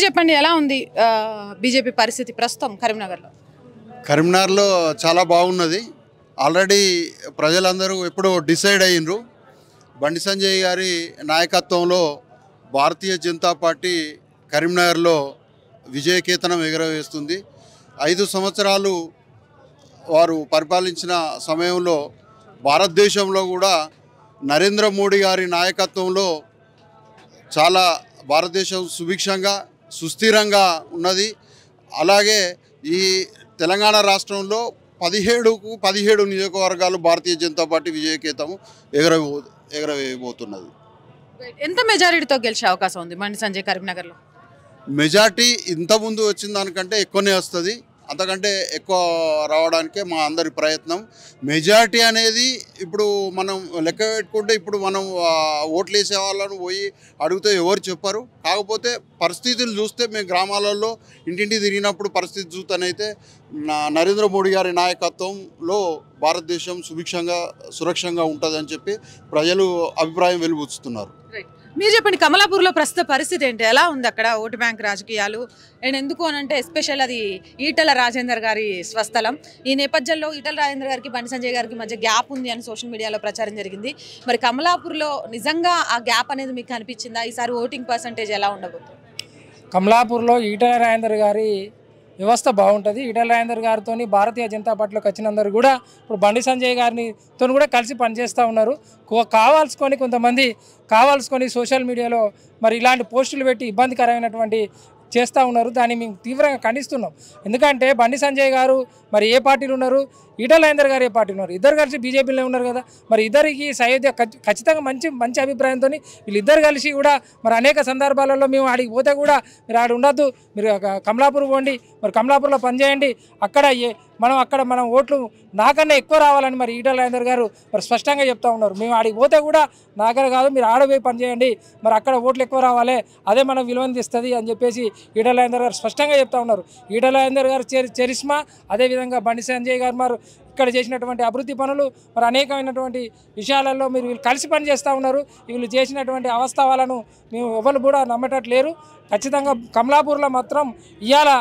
చెప్పండి ఎలా ఉంది బీజేపీ పరిస్థితి ప్రస్తుతం కరీంనగర్లో? కరీంనగర్లో చాలా బాగున్నది. ఆల్రెడీ ప్రజలందరూ ఎప్పుడో డిసైడ్ అయ్యిండ్రు. బండి సంజయ్ గారి నాయకత్వంలో భారతీయ జనతా పార్టీ కరీంనగర్లో విజయకేతనం ఎగురవేస్తుంది. 5 సంవత్సరాలు వారు పరిపాలించిన సమయంలో భారతదేశంలో కూడా నరేంద్ర మోడీ గారి నాయకత్వంలో చాలా భారతదేశం సుభిక్షంగా సుస్థిరంగా ఉన్నది. అలాగే ఈ తెలంగాణ రాష్ట్రంలో 17 నియోజకవర్గాలు భారతీయ జనతా పార్టీ విజయకేతము ఎగరవేయబోతున్నది. ఎంత మెజారిటీతో గెలిచే అవకాశం ఉంది బండి సంజయ్ కరీంనగర్లో? మెజార్టీ ఇంతకుముందు వచ్చిన దానికంటే ఎక్కువనే వస్తుంది. అంతకంటే ఎక్కువ రావడానికే మా అందరి ప్రయత్నం. మెజార్టీ అనేది ఇప్పుడు మనం లెక్క పెట్టుకుంటే ఇప్పుడు మనం ఓట్లు వేసే వాళ్ళను పోయి అడిగితే ఎవరు చెప్పరు. కాకపోతే పరిస్థితులు చూస్తే మేము గ్రామాలలో ఇంటింటి తిరిగినప్పుడు పరిస్థితి చూస్తేనైతే నరేంద్ర మోడీ గారి నాయకత్వంలో భారతదేశం సుభిక్షంగా సురక్షంగా ఉంటుందని చెప్పి ప్రజలు అభిప్రాయం వెలుబుచ్చుతున్నారు. మీరు చెప్పండి, కమలాపూర్లో ప్రస్తుత పరిస్థితి ఏంటి? ఎలా ఉంది అక్కడ ఓటు బ్యాంక్ రాజకీయాలు? అండ్ ఎందుకు అని అంటే ఎస్పెషల్ అది ఈటల రాజేందర్ గారి స్వస్థలం. ఈ నేపథ్యంలో ఈటల రాజేందర్ గారికి బండి సంజయ్ గారికి మధ్య గ్యాప్ ఉంది అని సోషల్ మీడియాలో ప్రచారం జరిగింది. మరి కమలాపూర్లో నిజంగా ఆ గ్యాప్ అనేది మీకు కనిపించిందా? ఈసారి ఓటింగ్ పర్సంటేజ్ ఎలా ఉండబోతుంది? కమలాపూర్లో ఈటల రాజేందర్ గారి వ్యవస్థ బాగుంటుంది. ఈటల రాజేందర్ గారితో భారతీయ జనతా పార్టీలోకి వచ్చినందరూ కూడా ఇప్పుడు బండి సంజయ్ గారితో కూడా కలిసి పనిచేస్తూ ఉన్నారు. కొంతమంది కావాల్సుకొని సోషల్ మీడియాలో మరి ఇలాంటి పోస్టులు పెట్టి ఇబ్బందికరమైనటువంటి చేస్తూ ఉన్నారు. దాన్ని మేము తీవ్రంగా ఖండిస్తున్నాం. ఎందుకంటే బండి సంజయ్ గారు మరి ఏ పార్టీలు ఉన్నారు, ఈటల రాజేందర్ గారు ఏ పార్టీలు ఉన్నారు, ఇద్దరు కలిసి బీజేపీలో ఉన్నారు కదా. మరి ఇద్దరికి సయోధ్య ఖచ్చితంగా మంచి అభిప్రాయంతో వీళ్ళిద్దరు కలిసి కూడా మరి అనేక సందర్భాలలో మేము ఆడికి పోతే కూడా మీరు ఆడ ఉండొద్దు, మీరు కమలాపూర్ పోండి, మరి కమలాపూర్లో పనిచేయండి, మనం ఓట్లు నాకన్నా ఎక్కువ రావాలని మరి ఈటల రాజేందర్ గారు మరి స్పష్టంగా చెప్తా ఉన్నారు. మేము ఆడికి పోతే కూడా నాకనే కాదు, మీరు ఆడపోయి పనిచేయండి, మరి అక్కడ ఓట్లు ఎక్కువ రావాలి, అదే మనం విలువనిస్తుంది అని చెప్పేసి ఈటల రాజేందర్ గారు స్పష్టంగా చెప్తా ఉన్నారు. ఈటల రాజేందర్ గారు చరిష్మా, అదేవిధంగా బండి సంజయ్ గారు మరి ఇక్కడ చేసినటువంటి అభివృద్ధి పనులు మరి అనేకమైనటువంటి విషయాలలో మీరు వీళ్ళు కలిసి పనిచేస్తూ ఉన్నారు. వీళ్ళు చేసినటువంటి అవస్థాలను మేము ఎవరు కూడా నమ్మేటట్లేరు. ఖచ్చితంగా కమలాపూర్లో మాత్రం ఇవాళ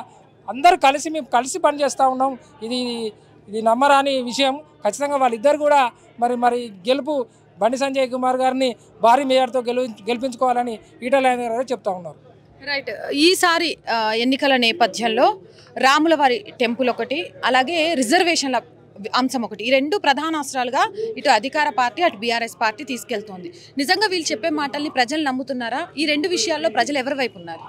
అందరూ మేము కలిసి పనిచేస్తూ ఉన్నాం. ఇది నమ్మరాని విషయం. ఖచ్చితంగా వాళ్ళిద్దరు కూడా మరి గెలుపు బండి సంజయ్ కుమార్ గారిని భారీ మేయర్తో గెలిపించుకోవాలని ఈటల రాజేందర్ గారు చెప్తా ఉన్నారు. రైట్. ఈసారి ఎన్నికల నేపథ్యంలో రాములవారి టెంపుల్ ఒకటి, అలాగే రిజర్వేషన్ల అంశం ఒకటి, ఈ రెండు ప్రధాన అస్త్రాలుగా ఇటు అధికార పార్టీ అటు బీఆర్ఎస్ పార్టీ తీసుకెళ్తోంది. నిజంగా వీళ్ళు చెప్పే మాటల్ని ప్రజలు నమ్ముతున్నారా? ఈ రెండు విషయాల్లో ప్రజలు ఎవరి వైపు ఉన్నారు?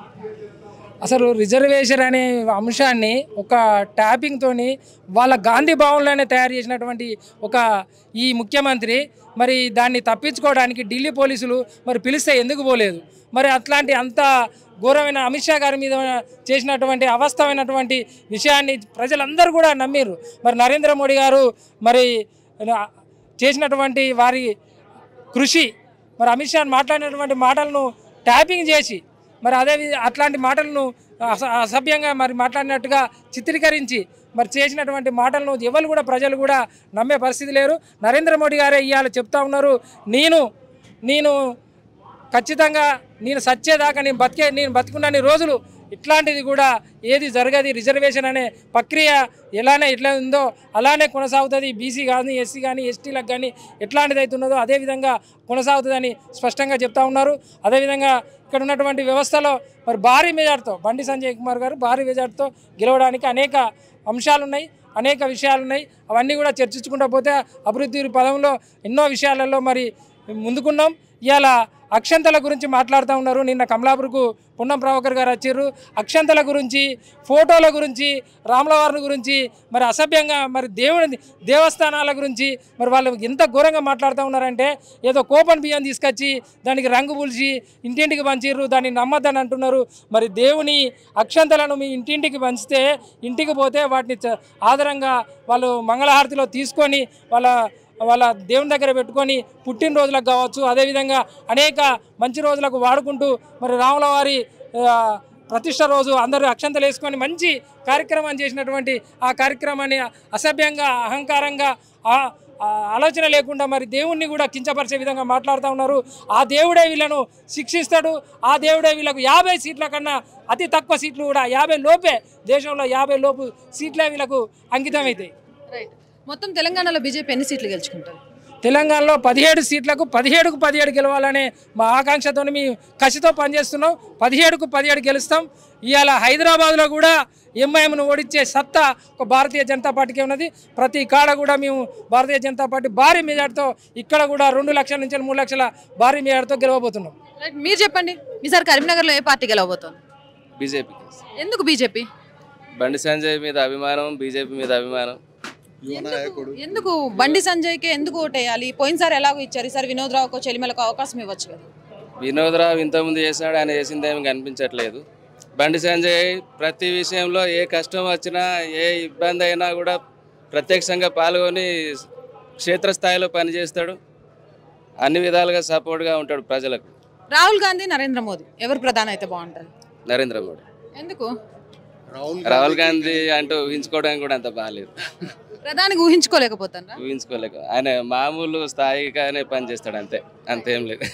అసలు రిజర్వేషన్ అనే అంశాన్ని ఒక ట్యాపింగ్తోని వాళ్ళ గాంధీ భవన్లోనే తయారు చేసినటువంటి ఈ ముఖ్యమంత్రి మరి దాన్ని తప్పించుకోవడానికి ఢిల్లీ పోలీసులు మరి పిలిస్తే ఎందుకు పోలేదు? మరి అంత ఘోరమైన అమిత్ షా గారి మీద చేసినటువంటి అవాస్తవమైనటువంటి విషయాన్ని ప్రజలందరూ కూడా నమ్మిర్రు. మరి నరేంద్ర మోడీ గారు మరి చేసినటువంటి వారి కృషి, మరి అమిత్ షా మాట్లాడినటువంటి మాటలను ట్యాపింగ్ చేసి మరి అట్లాంటి మాటలను అసభ్యంగా మరి మాట్లాడినట్టుగా చిత్రీకరించి మరి చేసినటువంటి మాటలను ఎవరు కూడా ప్రజలు కూడా నమ్మే పరిస్థితి లేరు. నరేంద్ర మోడీ గారే ఇవాళ చెప్తా ఉన్నారు, నేను ఖచ్చితంగా నేను సచ్చేదాకా నేను బతికున్నన్ని రోజులు ఇట్లాంటిది కూడా ఏది జరగది, రిజర్వేషన్ అనే ప్రక్రియ ఎట్లా ఉందో అలానే కొనసాగుతుంది. బీసీ కానీ ఎస్సీ కానీ ఎస్టీలకు కానీ ఎట్లాంటిది అవుతున్నదో అదేవిధంగా కొనసాగుతుందని స్పష్టంగా చెప్తా ఉన్నారు. అదేవిధంగా ఇక్కడ ఉన్నటువంటి వ్యవస్థలో మరి భారీ మెజార్టీతో బండి సంజయ్ కుమార్ గారు భారీ మెజార్టీతో గెలవడానికి అనేక అంశాలున్నాయి, అనేక విషయాలున్నాయి. అవన్నీ కూడా చర్చించుకుంటూ పోతే అభివృద్ధి పదంలో ఎన్నో విషయాలలో మరి ముందుకున్నాం. ఇవాళ అక్షంతల గురించి మాట్లాడుతూ ఉన్నారు. నిన్న కమలాపూర్కు పున్నం ప్రభాకర్ గారు వచ్చారు. అక్షంతల గురించి, ఫోటోల గురించి, రాములవారిని గురించి మరి అసభ్యంగా మరి దేవస్థానాల గురించి మరి వాళ్ళు ఎంత ఘోరంగా మాట్లాడుతూ ఉన్నారంటే ఏదో కోపన్ బియ్యం తీసుకొచ్చి దానికి రంగు పూల్చి ఇంటింటికి పంచిర్రు, దాన్ని నమ్మద్దని అంటున్నారు. మరి దేవుని అక్షంతలను మీ ఇంటింటికి పంచితే ఇంటికి పోతే వాటిని ఆధారంగా వాళ్ళు మంగళహారతిలో తీసుకొని వాళ్ళ దేవుని దగ్గర పెట్టుకొని పుట్టినరోజులకు కావచ్చు, అదేవిధంగా అనేక మంచి రోజులకు వాడుకుంటూ మరి రాములవారి ప్రతిష్ట రోజు అందరూ అక్షంతలు వేసుకొని మంచి కార్యక్రమం చేసినటువంటి ఆ కార్యక్రమాన్ని అసభ్యంగా అహంకారంగా ఆలోచన లేకుండా మరి దేవుణ్ణి కూడా కించపరిచే విధంగా మాట్లాడుతూ ఉన్నారు. ఆ దేవుడే వీళ్ళను శిక్షిస్తాడు, ఆ దేవుడే వీళ్ళకు 50 సీట్ల కన్నా అతి తక్కువ సీట్లు కూడా 50 లోపే, దేశంలో 50 లోపు సీట్లే వీళ్ళకు అంకితం అవుతాయి. రైట్. మొత్తం తెలంగాణలో బీజేపీ ఎన్ని సీట్లు గెలుచుకుంటారు? తెలంగాణలో 17 సీట్లకు 17కు 17 గెలవాలనే మా ఆకాంక్షతో మేము కసితో పనిచేస్తున్నాం. 17కు 17 గెలుస్తాం. ఇవాళ హైదరాబాద్లో కూడా ఎంఐఎంను ఓడించే సత్తా ఒక భారతీయ జనతా పార్టీకి ఉన్నది. ప్రతి కాడ కూడా మేము భారతీయ జనతా పార్టీ భారీ మెజార్టీతో ఇక్కడ కూడా 2 లక్షల నుంచి 3 లక్షల భారీ మెజార్టీతో గెలవబోతున్నాం. రైట్. మీరు చెప్పండి, ఈసారి కరీంనగర్లో ఏ పార్టీ గెలవబోతోంది? బీజేపీ. ఎందుకు బీజేపీ? బండి సంజయ్ మీద అభిమానం, బీజేపీ మీద అభిమానం. ఎందుకు బండి సంజయ్కి ఎందుకు ఓటేయాలి? పోయినసారి ఎలాగో ఇచ్చారు, ఈసారి వినోద్ రావుకో చెలిమలకు అవకాశం ఇవ్వచ్చు కదా. వినోద్ రావు ఇంతకుముందు చేశాడు, ఆయన చేసిందేమి కనిపించట్లేదు. బండి సంజయ్ ప్రతి విషయంలో ఏ కష్టం వచ్చినా ఏ ఇబ్బంది అయినా కూడా ప్రత్యక్షంగా పాల్గొని క్షేత్రస్థాయిలో పనిచేస్తాడు. అన్ని విధాలుగా సపోర్ట్గా ఉంటాడు ప్రజలకు. రాహుల్ గాంధీ, నరేంద్ర మోదీ ఎవరు ప్రధాని అయితే బాగుంటుంది? నరేంద్ర మోడీ. ఎందుకు? రాహుల్ గాంధీ అంటూ ఊహించుకోవడానికి కూడా అంత బాగాలేదు. ప్రధానికి ఊహించుకోలేకపోతారా? ఊహించుకోలేక ఆయన మామూలు స్థాయిగానే పనిచేస్తాడు, అంతే, అంతేం లేదు.